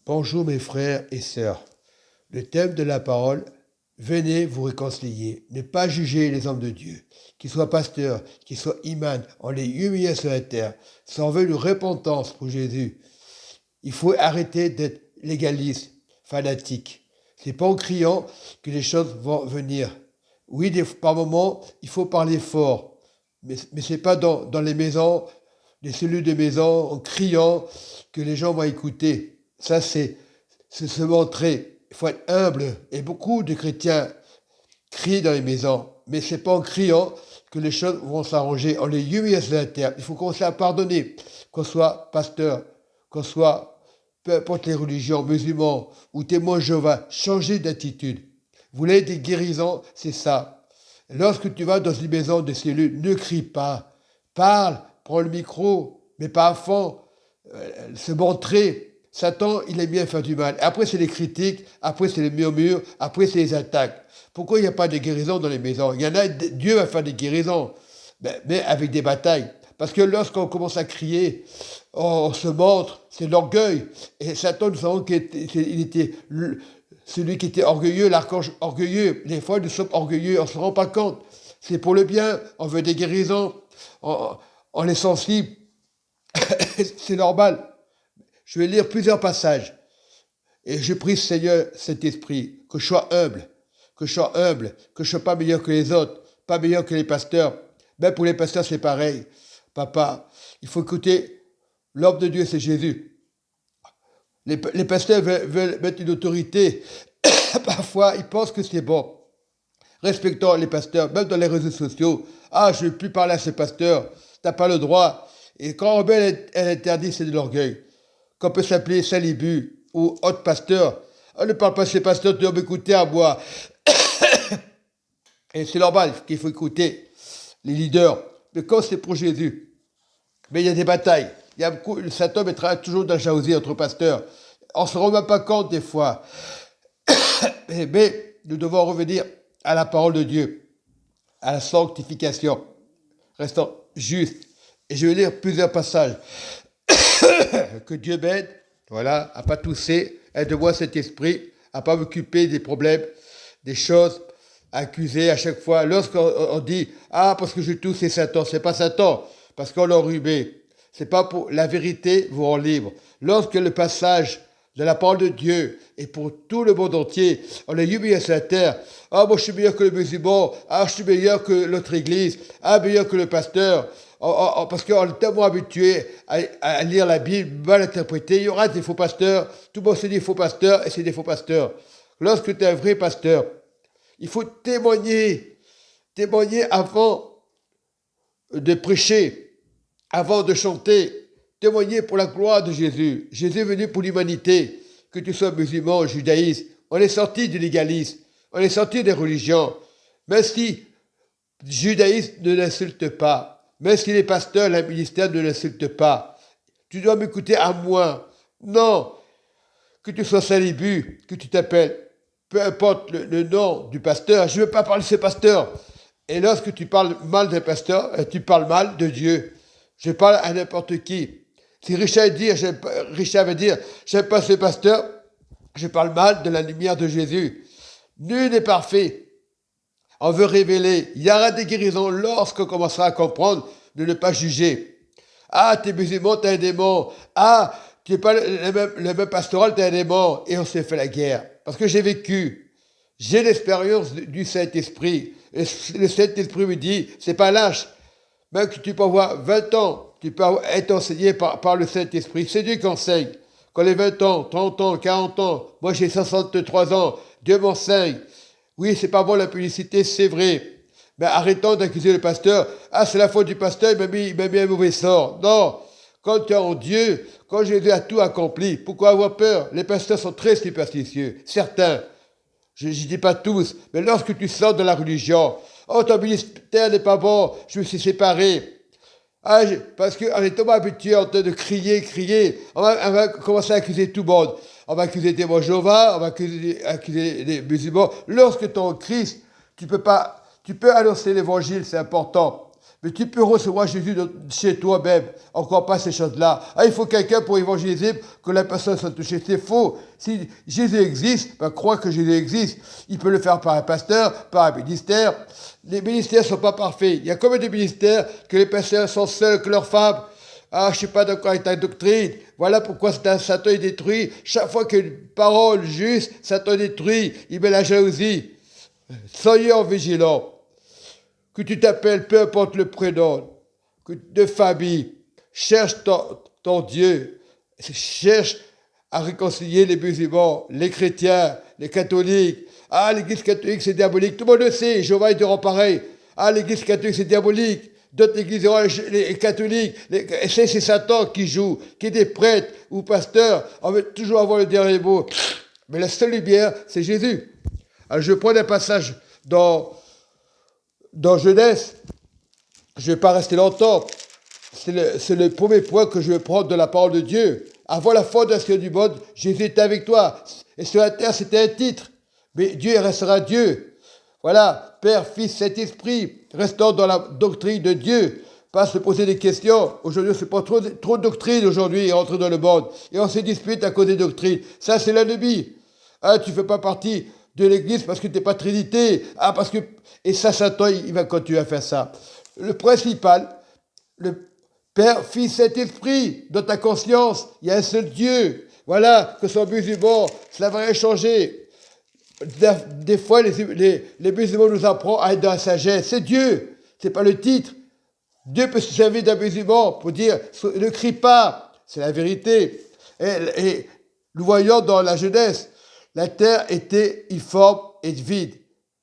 Bonjour mes frères et sœurs. Le thème de la parole, venez vous réconcilier. Ne pas juger les hommes de Dieu, qu'ils soient pasteurs, qu'ils soient imams, on les humilie sur la terre. Ça en veut une repentance pour Jésus. Il faut arrêter d'être légaliste, fanatique. C'est pas en criant que les choses vont venir. Oui, par moments, il faut parler fort, mais c'est pas dans les maisons, les cellules de maison, en criant que les gens vont écouter. Ça, c'est se montrer. Il faut être humble. Et beaucoup de chrétiens crient dans les maisons, mais c'est pas en criant que les choses vont s'arranger. On les humilie sur la terre. Il faut commencer à pardonner, qu'on soit pasteur, qu'on soit, peu importe les religions, musulmans ou témoins de Jéhovah, changer d'attitude. Vous voulez des guérisons, c'est ça. Lorsque tu vas dans une maison de cellule, ne crie pas. Parle, prends le micro, mais pas à fond. Se montrer. Satan, il aime bien faire du mal. Après, c'est les critiques, après, c'est les murmures, après, c'est les attaques. Pourquoi il n'y a pas de guérison dans les maisons? Il y en a, Dieu va faire des guérisons, mais avec des batailles. Parce que lorsqu'on commence à crier, on se montre, c'est l'orgueil. Et Satan, nous savons qu'il était celui qui était orgueilleux, l'archange orgueilleux. Des fois, nous sommes orgueilleux, on ne se rend pas compte. C'est pour le bien, on veut des guérisons, on est sensible. C'est normal. Je vais lire plusieurs passages. Et je prie, Seigneur, cet esprit, que je sois humble, que je sois humble, que je ne sois pas meilleur que les autres, pas meilleur que les pasteurs. Même pour les pasteurs, c'est pareil. Papa, il faut écouter, l'homme de Dieu, c'est Jésus. Les pasteurs veulent mettre une autorité. Parfois, ils pensent que c'est bon. Respectons les pasteurs, même dans les réseaux sociaux. Ah, je ne veux plus parler à ce pasteur. Tu n'as pas le droit. Et quand on elle interdit, c'est de l'orgueil. Qu'on peut s'appeler Salibu ou autre pasteur. On ne parle pas de ces pasteurs, tu dois m'écouter à moi. Et c'est normal qu'il faut écouter les leaders. Mais quand c'est pour Jésus, mais il y a des batailles. Il y a beaucoup, Satan mettra toujours dans la jalousie entre pasteurs. On ne se rend même pas compte des fois. Mais nous devons revenir à la parole de Dieu, à la sanctification. Restons justes. Et je vais lire plusieurs passages. Que Dieu m'aide, voilà, à pas tousser, aide-moi cet esprit, à pas m'occuper des problèmes, des choses, accuser à chaque fois. Lorsqu'on dit, ah, parce que je tousse, c'est pas Satan, parce qu'on l'a enrhumé. C'est pas pour la vérité vous rend libre. Lorsque le passage de la parole de Dieu est pour tout le monde entier, on est humilie sur la terre. Ah, moi je suis meilleur que le musulman, ah, je suis meilleur que l'autre église, ah, meilleur que le pasteur. Parce qu'on est tellement habitué à lire la Bible, mal interprétée, il y aura des faux pasteurs, tout le monde se dit faux pasteurs, et c'est des faux pasteurs. Lorsque tu es un vrai pasteur, il faut témoigner avant de prêcher, avant de chanter, témoigner pour la gloire de Jésus. Jésus est venu pour l'humanité, que tu sois musulman, judaïsme, on est sorti du légalisme, on est sorti des religions. Même si le judaïsme ne l'insulte pas, même si les pasteurs, le ministère ne l'insulte pas, tu dois m'écouter à moi. Non, que tu sois Salibu, que tu t'appelles, peu importe le nom du pasteur, je ne veux pas parler de ce pasteur. Et lorsque tu parles mal d'un pasteur, tu parles mal de Dieu. Je parle à n'importe qui. Si Richard veut dire, j'aime pas ce pasteur, je parle mal de la lumière de Jésus. Nul n'est parfait. On veut révéler. Il y aura des guérisons lorsqu'on commencera à comprendre de ne pas juger. Ah, t'es musulman, t'es un démon. Ah, tu n'es pas le même pastoral, t'es un démon. Et on s'est fait la guerre. Parce que j'ai vécu. J'ai l'expérience du Saint-Esprit. Le Saint-Esprit me dit, c'est pas lâche. Même que tu peux avoir 20 ans, tu peux être enseigné par le Saint-Esprit. C'est Dieu qui enseigne. Quand les 20 ans, 30 ans, 40 ans, moi j'ai 63 ans, Dieu m'enseigne. Oui, c'est pas bon la publicité, c'est vrai. Mais arrêtons d'accuser le pasteur. Ah, c'est la faute du pasteur, il m'a mis un mauvais sort. Non. Quand tu es en Dieu, quand Jésus a tout accompli, pourquoi avoir peur? Les pasteurs sont très superstitieux. Certains. Je ne dis pas tous. Mais lorsque tu sors de la religion, oh, ton ministère n'est pas bon, je me suis séparé. Ah, parce qu'on est tellement habitué en train de crier. On va commencer à accuser tout le monde. On va accuser des témoins Jéhovah, on va accuser les musulmans. Lorsque tu es en Christ, tu peux annoncer l'évangile, c'est important. Mais tu peux recevoir Jésus chez toi-même. Encore pas ces choses-là. Ah, il faut quelqu'un pour évangéliser, que la personne soit touchée. C'est faux. Si Jésus existe, ben, crois que Jésus existe. Il peut le faire par un pasteur, par un ministère. Les ministères ne sont pas parfaits. Il y a combien de ministères que les pasteurs sont seuls que leurs femmes? Ah, je ne suis pas d'accord avec ta doctrine. Voilà pourquoi Satan est détruit. Chaque fois qu'il y a une parole juste, Satan est détruit. Il met la jalousie. Soyez vigilants. Que tu t'appelles, peu importe le prénom, de famille, cherche ton Dieu, cherche à réconcilier les musulmans, les chrétiens, les catholiques. Ah, l'église catholique, c'est diabolique. Tout le monde le sait, Jéhovah est diront pareil. Ah, l'église catholique, c'est diabolique. D'autres églises, les catholiques, c'est Satan qui joue, qui est des prêtres ou pasteurs. On veut toujours avoir le dernier mot. Mais la seule lumière, c'est Jésus. Alors, je prends un passage dans Genèse. Je ne vais pas rester longtemps. C'est le premier point que je vais prendre de la parole de Dieu. Avant la fondation du monde, Jésus était avec toi. Et sur la terre, c'était un titre. Mais Dieu restera Dieu. Voilà, Père, Fils, Saint-Esprit, restons dans la doctrine de Dieu. Pas se poser des questions. Aujourd'hui, c'est pas trop de doctrine aujourd'hui entrer dans le monde. Et on se dispute à cause des doctrines. Ça, c'est l'ennemi. Ah, tu ne fais pas partie de l'église parce que tu n'es pas trinité. Ah, parce que... Et ça, Satan, il va continuer à faire ça. Le principal, le Père, Fils, Saint-Esprit, dans ta conscience, il y a un seul Dieu. Voilà, que ce soit musulman, cela va rien changer. Des fois, les musulmans nous apprennent à être dans la sagesse. C'est Dieu, c'est pas le titre. Dieu peut se servir d'un musulman pour dire, ne crie pas, c'est la vérité. Et nous voyons dans la Genèse, la terre était informe et vide.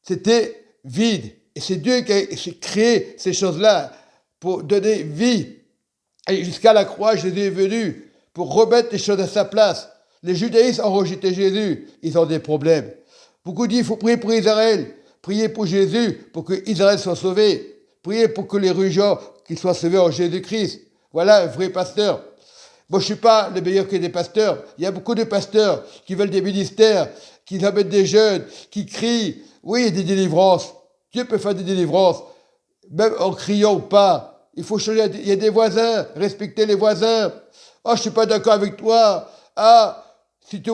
C'était vide. Et c'est Dieu qui a créé ces choses-là pour donner vie. Et jusqu'à la croix, Jésus est venu pour remettre les choses à sa place. Les judaïstes ont rejeté Jésus. Ils ont des problèmes. Beaucoup disent qu'il faut prier pour Israël. Priez pour Jésus pour que Israël soit sauvé. Priez pour que les religions qu'ils soient sauvés en Jésus-Christ. Voilà un vrai pasteur. Moi, je ne suis pas le meilleur que des pasteurs. Il y a beaucoup de pasteurs qui veulent des ministères, qui amènent des jeunes, qui crient. Oui, il y a des délivrances. Dieu peut faire des délivrances, même en criant ou pas. Il faut changer. Il y a des voisins, respecter les voisins. Oh, je ne suis pas d'accord avec toi. Ah, si tu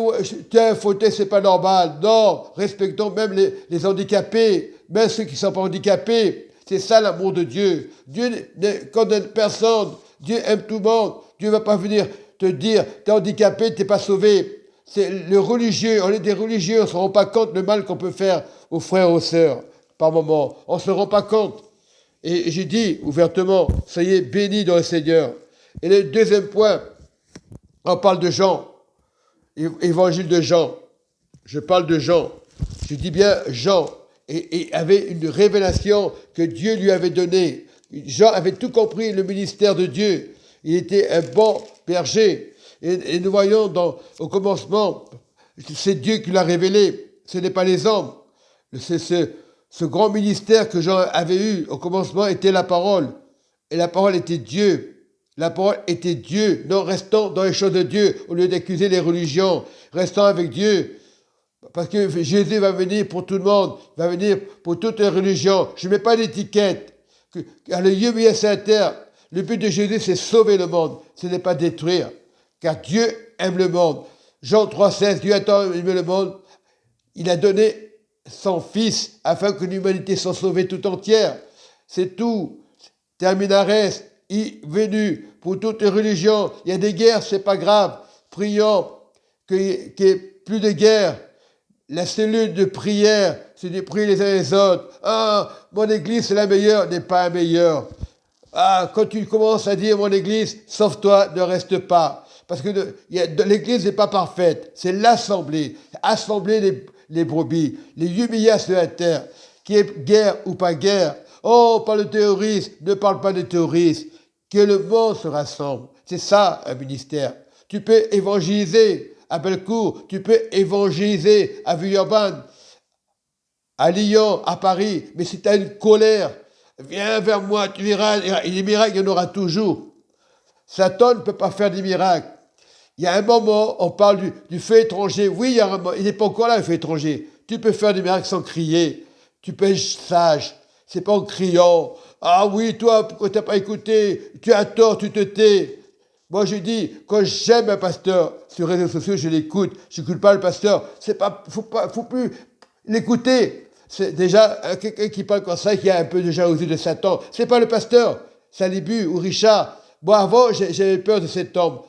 as un fauteuil, c'est pas normal. Non, respectons même les handicapés, même ceux qui ne sont pas handicapés. C'est ça l'amour de Dieu. Dieu ne condamne personne. Dieu aime tout le monde. Dieu ne va pas venir te dire, t'es handicapé, t'es pas sauvé. C'est le religieux, on est des religieux, on ne se rend pas compte le mal qu'on peut faire aux frères, aux sœurs, par moment. On ne se rend pas compte. Et j'ai dit ouvertement, soyez bénis dans le Seigneur. Et le deuxième point, on parle de Jean, évangile de Jean. Je parle de Jean. Je dis bien Jean, et avait une révélation que Dieu lui avait donnée. Jean avait tout compris, le ministère de Dieu. Il était un bon berger. Et nous voyons au commencement, c'est Dieu qui l'a révélé. Ce n'est pas les hommes. Ce grand ministère que Jean avait eu au commencement était la parole. Et la parole était Dieu. La parole était Dieu. Non, restons dans les choses de Dieu au lieu d'accuser les religions. Restons avec Dieu. Parce que Jésus va venir pour tout le monde. Il va venir pour toutes les religions. Je ne mets pas d'étiquette. Car le Dieu mis sur la terre, le but de Jésus, c'est sauver le monde. Ce n'est pas détruire. Car Dieu aime le monde. Jean 3,16, Dieu a tant aimé le monde. Il a donné son Fils afin que l'humanité soit sauvée tout entière. C'est tout. Terminares, il est venu pour toutes les religions. Il y a des guerres, c'est pas grave. Prions qu'il n'y ait plus de guerre. La cellule de prière, c'est de prier les uns les autres. Ah, mon église, c'est la meilleure, n'est pas la meilleure. Ah, quand tu commences à dire mon église, sauve-toi, ne reste pas. Parce que l'église n'est pas parfaite. C'est l'assemblée. Assembler les brebis, les 8 milliards sur la terre, qu'il y ait guerre ou pas guerre. Oh, on parle de terroristes, ne parle pas de terroristes. Que le monde se rassemble. C'est ça, un ministère. Tu peux évangéliser à Bellecour, tu peux évangéliser à Villeurbanne, à Lyon, à Paris. Mais si tu as une colère, viens vers moi, tu verras, les miracles, il y en aura toujours. Satan ne peut pas faire des miracles. Il y a un moment, on parle du feu étranger. Oui, il n'est pas encore là, le feu étranger. Tu peux faire des miracles sans crier. Tu peux être sage. C'est pas en criant. Ah oui, toi, pourquoi t'as pas écouté? Tu as tort, tu te tais. Moi, je dis, quand j'aime un pasteur sur les réseaux sociaux, je l'écoute. Je n'écoute pas le pasteur. Faut plus l'écouter. C'est déjà quelqu'un qui parle comme ça, qui a un peu de jalousie de Satan. C'est pas le pasteur, Salibu ou Richard. Moi, avant, j'avais peur de cet homme.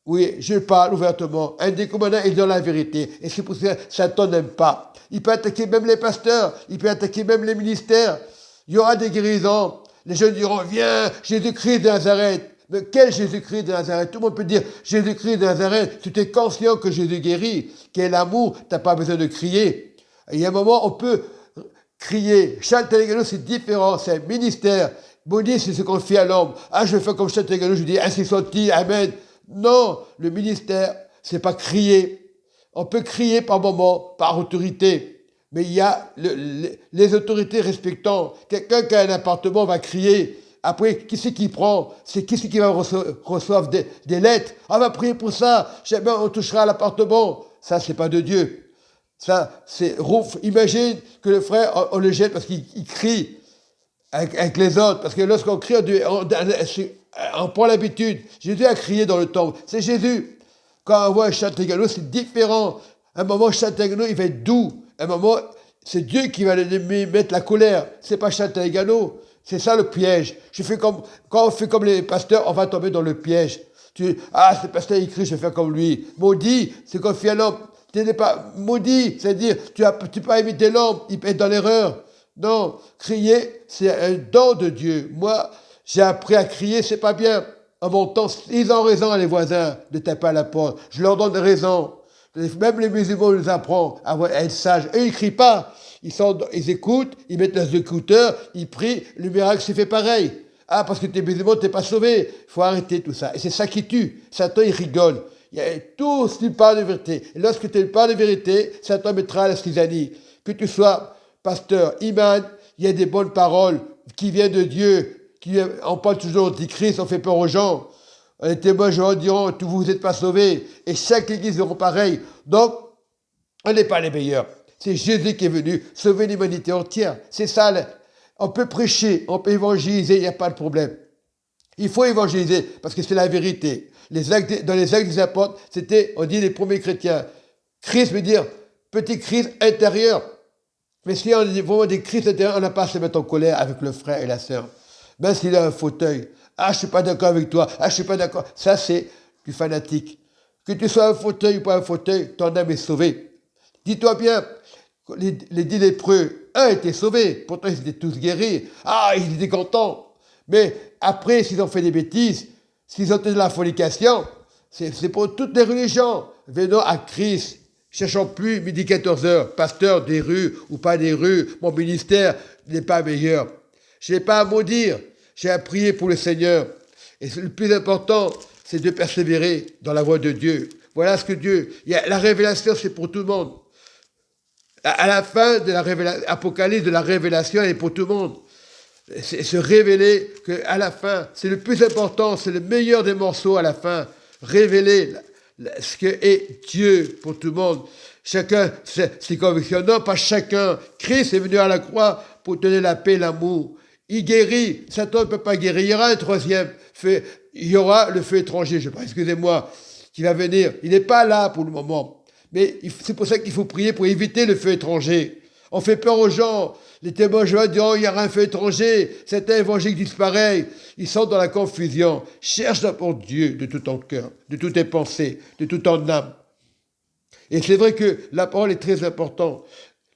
Oui, je parle ouvertement. Un des commandants, il donne la vérité. Et c'est pour ça que Satan n'aime pas. Il peut attaquer même les pasteurs. Il peut attaquer même les ministères. Il y aura des guérisons. Les jeunes diront, viens, Jésus-Christ de Nazareth. Mais quel Jésus-Christ de Nazareth? Tout le monde peut dire Jésus-Christ de Nazareth. Tu es conscient que Jésus guérit, qu'il est l'amour, tu n'as pas besoin de crier. Il y a un moment, on peut crier. Chantal Hegelo, c'est différent, c'est un ministère. Maudit, c'est ce qu'on fait à l'homme. Ah, je vais faire comme Chantal Hegelo, je dis ainsi soit-il, Amen. Non, le ministère, c'est pas crier. On peut crier par moment, par autorité. Mais il y a les autorités respectant. Quelqu'un qui a un appartement va crier. Après, qui c'est qui prend? C'est qui c'est qui va recevoir des lettres? On va prier pour ça. Jamais on touchera à l'appartement. Ça, c'est pas de Dieu. Ça, c'est rouf. Imagine que le frère, on le jette parce qu'il crie avec les autres. Parce que lorsqu'on crie, on prend l'habitude. Jésus a crié dans le temple. C'est Jésus. Quand on voit un Chantegano, c'est différent. Un moment, Chantegano, il va être doux. Un moment, c'est Dieu qui va lui mettre la colère. C'est pas Chantegano. C'est ça le piège. Quand on fait comme les pasteurs, on va tomber dans le piège. Ce pasteur il crie, je vais faire comme lui. Maudit, c'est qu'on fait à l'homme. Tu n'es pas maudit, c'est-à-dire tu peux pas imiter l'homme, il peut être dans l'erreur. Non, crier, c'est un don de Dieu. Moi, j'ai appris à crier, c'est pas bien. En mon temps, ils ont raison, les voisins, de taper à la porte. Je leur donne raison. Même les musulmans nous apprennent à être sages. Eux, ils ne crient pas. Ils écoutent, ils mettent leurs écouteurs, ils prient, le miracle s'est fait pareil. Ah, parce que t'es musulman, t'es pas sauvé. Il faut arrêter tout ça. Et c'est ça qui tue. Satan, il rigole. Tout ce qui parle de vérité. Et lorsque tu parles de vérité, Satan mettra la scisanie. Que tu sois pasteur, imam, il y a des bonnes paroles qui viennent de Dieu. On parle toujours d'Antichrist, on fait peur aux gens. Les témoins diront, vous n'êtes pas sauvés. Et chaque église aura pareil. Donc, on n'est pas les meilleurs. C'est Jésus qui est venu sauver l'humanité entière. C'est ça. On peut prêcher, on peut évangéliser, il n'y a pas de problème. Il faut évangéliser parce que c'est la vérité. Dans les actes des apôtres, on dit les premiers chrétiens. Christ veut dire petit Christ intérieur. Mais si on dit vraiment des Christ intérieurs, on n'a pas à se mettre en colère avec le frère et la sœur. Même s'il a un fauteuil. Ah, je ne suis pas d'accord avec toi. Ah, je ne suis pas d'accord. Ça, c'est du fanatique. Que tu sois un fauteuil ou pas un fauteuil, ton âme est sauvée. Dis-toi bien, les 10 lépreux, un était sauvé. Pourtant, ils étaient tous guéris. Ah, ils étaient contents. Mais après, s'ils ont fait des bêtises, s'ils ont été de la fornication, c'est pour toutes les religions. Venons à Christ. Cherchons plus midi 14 heures, pasteur des rues ou pas des rues. Mon ministère n'est pas meilleur. Je n'ai pas à maudire. J'ai à prier pour le Seigneur. Et le plus important, c'est de persévérer dans la voie de Dieu. Voilà ce que Dieu... La révélation, c'est pour tout le monde. À la fin de l'Apocalypse, de la révélation, elle est pour tout le monde. C'est se révéler qu'à la fin, c'est le plus important, c'est le meilleur des morceaux à la fin. Révéler ce que est Dieu pour tout le monde. Chacun, ses convictions. Non, pas chacun. Christ est venu à la croix pour donner la paix, l'amour. Il guérit. Satan ne peut pas guérir. Il y aura un troisième feu. Il y aura le feu étranger, je sais pas, excusez-moi, qui va venir. Il n'est pas là pour le moment. Mais c'est pour ça qu'il faut prier pour éviter le feu étranger. On fait peur aux gens. Les témoins diront, il y aura un feu étranger. Certains évangéliques disparaissent. Ils sont dans la confusion. Cherche d'abord Dieu de tout ton cœur, de toutes tes pensées, de toute ton âme. Et c'est vrai que la parole est très importante.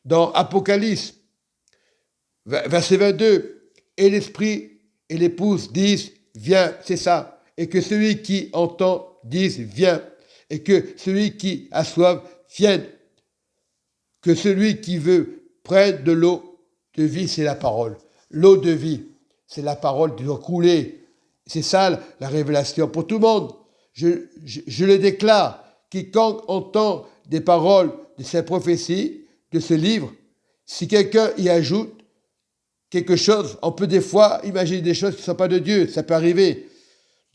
Dans Apocalypse, verset 22, et l'esprit et l'épouse disent, viens, c'est ça. Et que celui qui entend dise, viens. Et que celui qui a soif vienne. Que celui qui veut prenne de l'eau de vie, c'est la parole. L'eau de vie, c'est la parole qui doit couler. C'est ça la révélation pour tout le monde. Je le déclare. Quiconque entend des paroles de ces prophéties, de ce livre, si quelqu'un y ajoute quelque chose, on peut des fois imaginer des choses qui ne sont pas de Dieu. Ça peut arriver.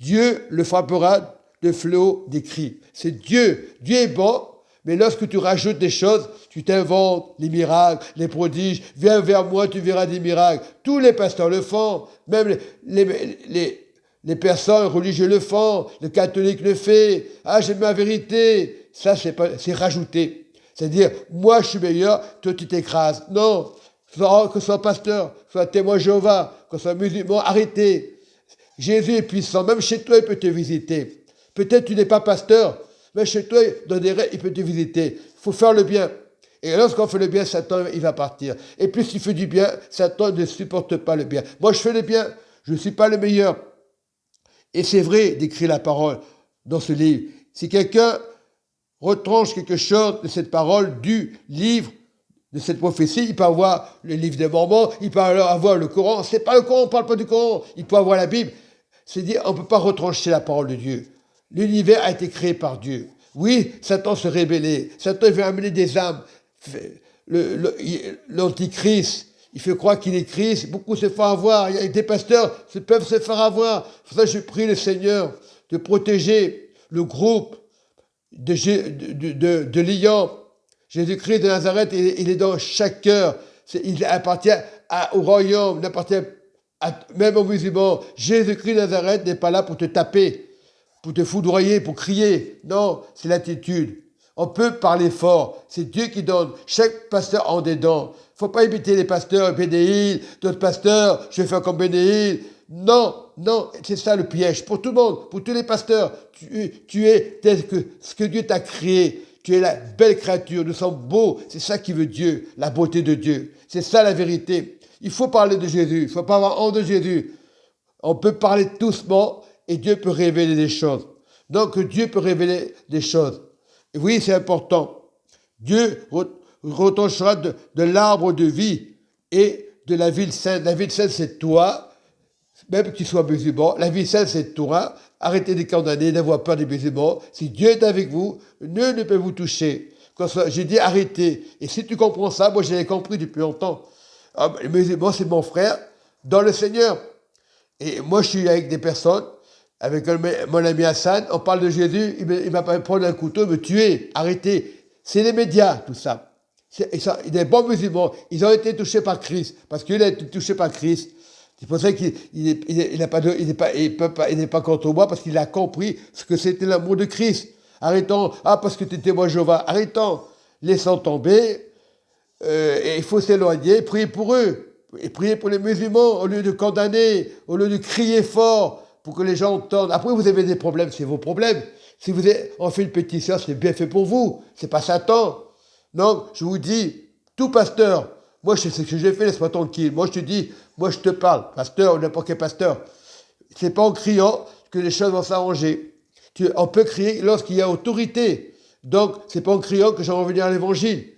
Dieu le frappera de fléau des cris. C'est Dieu. Dieu est bon, Mais lorsque tu rajoutes des choses, tu t'inventes les miracles, les prodiges. Viens vers moi, tu verras des miracles. Tous les pasteurs le font. Même les personnes religieuses le font. Le catholique le fait. Ah, j'ai ma vérité. Ça, c'est rajouter. C'est-à-dire, moi, je suis meilleur, toi, tu t'écrases. Non. Que ce soit pasteur, que ce soit témoin Jéhovah, que ce soit musulman, arrêtez. Jésus est puissant. Même chez toi, il peut te visiter. Peut-être tu n'es pas pasteur, mais chez toi, dans des rêves, il peut te visiter. Il faut faire le bien. Et lorsqu'on fait le bien, Satan, il va partir. Et plus tu fais du bien, Satan ne supporte pas le bien. Moi, je fais le bien. Je ne suis pas le meilleur. Et c'est vrai d'écrire la parole dans ce livre. Si quelqu'un retranche quelque chose de cette parole, du livre, de cette prophétie, il peut avoir le livre des Mormons, il peut avoir le Coran. C'est pas le Coran, on ne parle pas du Coran. Il peut avoir la Bible. C'est-à-dire, on ne peut pas retrancher la parole de Dieu. L'univers a été créé par Dieu. Oui, Satan se rébellait. Satan veut amener des âmes. L'antichrist, il fait croire qu'il est Christ. Beaucoup se font avoir. Il y a des pasteurs qui peuvent se faire avoir. C'est pour ça que je prie le Seigneur de protéger le groupe de Lyon. Jésus-Christ de Nazareth, il est dans chaque cœur. Il appartient au royaume, il appartient même aux musulmans. Jésus-Christ de Nazareth n'est pas là pour te taper, pour te foudroyer, pour crier. Non, c'est l'attitude. On peut parler fort. C'est Dieu qui donne. Chaque pasteur a des dons. Il ne faut pas imiter les pasteurs, Bénéil, d'autres pasteurs, je vais faire comme Bénéil. Non, non, c'est ça le piège. Pour tout le monde, pour tous les pasteurs, tu es tel que ce que Dieu t'a créé. Tu es la belle créature, nous sommes beaux. C'est ça qui veut Dieu, la beauté de Dieu. C'est ça la vérité. Il faut parler de Jésus. Il ne faut pas avoir honte de Jésus. On peut parler doucement et Dieu peut révéler des choses. Donc Dieu peut révéler des choses. Et oui, c'est important. Dieu retranchera de l'arbre de vie et de la ville sainte. La ville sainte, c'est toi, même que tu sois musulman. La ville sainte, c'est toi. Arrêtez de condamner, d'avoir peur des musulmans. Si Dieu est avec vous, nul ne peut vous toucher. J'ai dit arrêtez. Et si tu comprends ça, moi je l'ai compris depuis longtemps. Les musulmans, c'est mon frère dans le Seigneur. Et moi, je suis avec des personnes, avec mon ami Hassan, on parle de Jésus, il va pas prendre un couteau, me tuer, arrêtez. C'est les médias, tout ça. Des bons musulmans, ils ont été touchés par Christ, parce qu'il a été touché par Christ. C'est pour ça qu'il n'est pas contre moi, parce qu'il a compris ce que c'était l'amour de Christ. Arrêtons, parce que tu étais moi Jéhovah, arrêtons, laissons tomber, et il faut s'éloigner, prier pour eux, et prier pour les musulmans, au lieu de condamner, au lieu de crier fort, pour que les gens entendent. Après, vous avez des problèmes, c'est vos problèmes. Si on fait une pétition, c'est bien fait pour vous, c'est pas Satan. Donc, je vous dis, tout pasteur, moi, je sais ce que j'ai fait, laisse-moi tranquille. Moi, je te dis, moi, je te parle, pasteur ou n'importe quel pasteur. C'est pas en criant que les choses vont s'arranger. On peut crier lorsqu'il y a autorité. Donc, c'est pas en criant que j'en vais venir à l'évangile.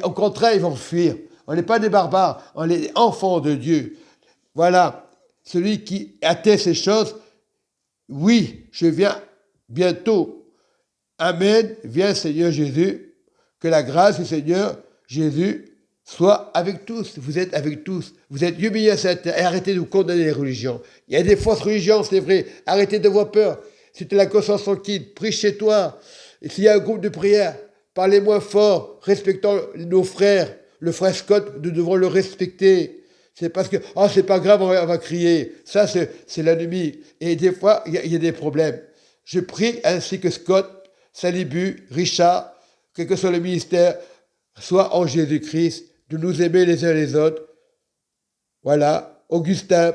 Au contraire, ils vont fuir. On n'est pas des barbares, on est des enfants de Dieu. Voilà. Celui qui atteint ces choses, oui, je viens bientôt. Amen. Viens, Seigneur Jésus. Que la grâce du Seigneur Jésus soit avec tous. Vous êtes avec tous. Vous êtes humiliés à cette terre et arrêtez de vous condamner les religions. Il y a des fausses religions, c'est vrai. Arrêtez de avoir peur. Si tu as la conscience tranquille, prie chez toi. Et s'il y a un groupe de prière, parlez moins fort, respectons nos frères. Le frère Scott, nous devons le respecter. C'est parce que, c'est pas grave, on va crier. Ça, c'est l'ennemi. Et des fois, il y a des problèmes. Je prie ainsi que Scott, Salibu, Richard, quel que soit le ministère, soit en Jésus-Christ, de nous aimer les uns les autres. Voilà, Augustin,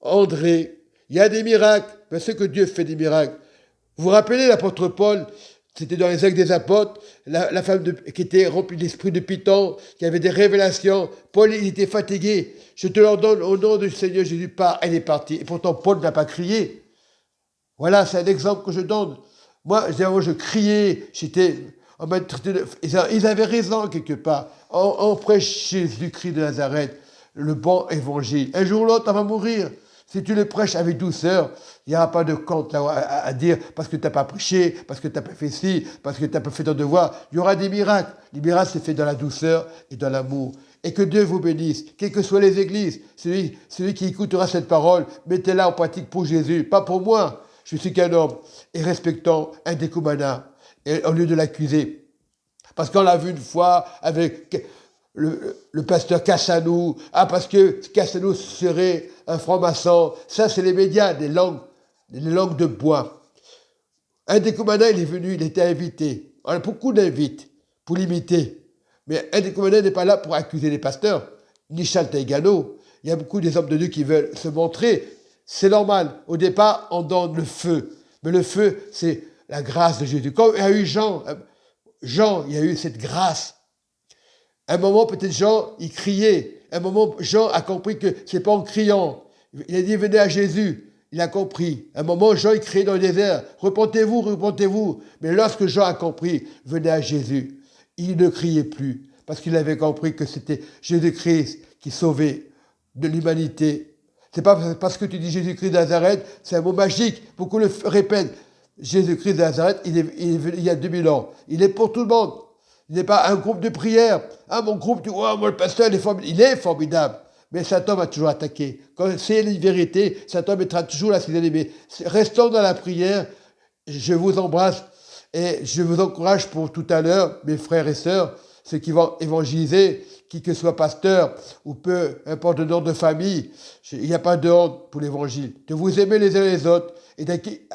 André, il y a des miracles, parce que Dieu fait des miracles. Vous vous rappelez l'apôtre Paul, c'était dans les Actes des Apôtres, la femme qui était remplie d'esprit de Python, qui avait des révélations. Paul, il était fatigué. Je te l'ordonne au nom du Seigneur Jésus, pars, elle est partie. Et pourtant, Paul n'a pas crié. Voilà, c'est un exemple que je donne. Moi, je criais, ils avaient raison quelque part. On prêche Jésus-Christ de Nazareth, le bon évangile. Un jour ou l'autre, on va mourir. Si tu le prêches avec douceur, il n'y aura pas de compte à dire parce que tu n'as pas prêché, parce que tu n'as pas fait ci, parce que tu n'as pas fait ton devoir. Il y aura des miracles. Les miracles, c'est fait dans la douceur et dans l'amour. Et que Dieu vous bénisse, quelles que soient les églises. Celui qui écoutera cette parole, mettez-la en pratique pour Jésus, pas pour moi. Je suis qu'un homme. Et respectons un découmana, au lieu de l'accuser. Parce qu'on l'a vu une fois avec le pasteur Cassanou. Ah, parce que Cassanou serait un franc-maçon. Ça, c'est les médias, les langues de bois. Un des commandants, il est venu, il était invité. On a beaucoup d'invités pour l'imiter. Mais un des commandants n'est pas là pour accuser les pasteurs, ni Chantal Taïgano. Il y a beaucoup des hommes de Dieu qui veulent se montrer. C'est normal. Au départ, on donne le feu. Mais le feu, c'est la grâce de Jésus. Comme il y a eu Jean, il y a eu cette grâce. À un moment, peut-être Jean, il criait. À un moment, Jean a compris que c'est pas en criant. Il a dit, venez à Jésus. Il a compris. À un moment, Jean, il criait dans le désert. Repentez-vous, repentez-vous. Mais lorsque Jean a compris, venez à Jésus, il ne criait plus. Parce qu'il avait compris que c'était Jésus-Christ qui sauvait de l'humanité. C'est pas parce que tu dis Jésus-Christ de Nazareth, c'est un mot magique. Beaucoup le répètent. Jésus-Christ de Nazareth, il y a 2000 ans. Il est pour tout le monde. Il n'est pas un groupe de prière. Ah, mon groupe, moi, le pasteur, il est formidable. Il est formidable. Mais Satan va toujours attaquer. Quand c'est une vérité, Satan mettra toujours la cisaille. Mais restons dans la prière. Je vous embrasse et je vous encourage pour tout à l'heure, mes frères et sœurs, ceux qui vont évangéliser, qui que soit pasteur ou peu importe le nom de famille, il n'y a pas de honte pour l'évangile. De vous aimer les uns les autres et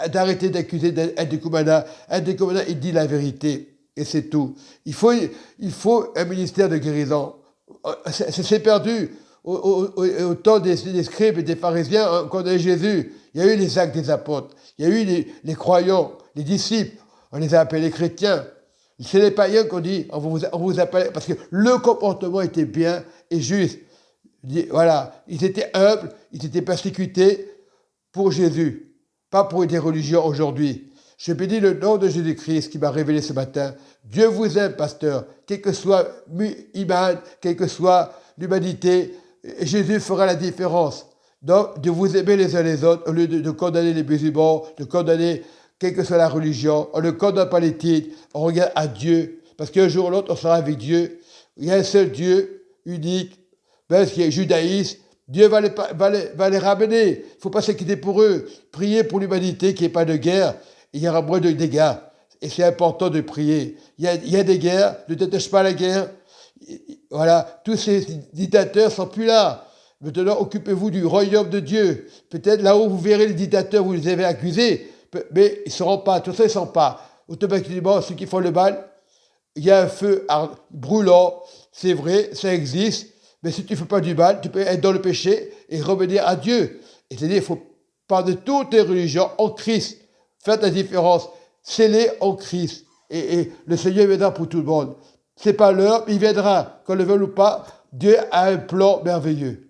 d'arrêter d'accuser un décommandant. Un décommandant, il dit la vérité. Et c'est tout. Il faut un ministère de guérison. C'est perdu. Au temps des scribes et des pharisiens, quand on a eu Jésus, il y a eu les actes des apôtres. Il y a eu les croyants, les disciples. On les a appelés chrétiens. C'est les païens qu'on dit, on vous appelle, parce que le comportement était bien et juste. Voilà, ils étaient humbles, ils étaient persécutés pour Jésus, pas pour des religions aujourd'hui. Je bénis le nom de Jésus-Christ qui m'a révélé ce matin. Dieu vous aime, pasteur, quel que soit l'humain, quelle que soit l'humanité, Jésus fera la différence. Donc, de vous aimer les uns les autres, au lieu de condamner les musulmans, de condamner quelle que soit la religion, on ne condamne pas les titres, on regarde à Dieu, parce qu'un jour ou l'autre, on sera avec Dieu. Il y a un seul Dieu, unique, même qui est judaïsme. Dieu va les ramener. Il ne faut pas s'inquiéter pour eux. Priez pour l'humanité, qu'il n'y ait pas de guerre. Il y aura moins de dégâts. Et c'est important de prier. Il y a des guerres, ne détache pas la guerre. Voilà, tous ces dictateurs ne sont plus là. Maintenant, occupez-vous du royaume de Dieu. Peut-être là où vous verrez les dictateurs, vous les avez accusés, mais ils ne seront pas, tout ça, ils ne sont pas. Automatiquement, ceux qui font le mal, il y a un feu brûlant, c'est vrai, ça existe, mais si tu ne fais pas du mal, tu peux être dans le péché et revenir à Dieu. Et c'est-à-dire, il faut parler de toutes les religions en Christ. Faites la différence, scellez en Christ. Et le Seigneur viendra pour tout le monde. Ce n'est pas l'heure, il viendra. Qu'on le veuille ou pas, Dieu a un plan merveilleux.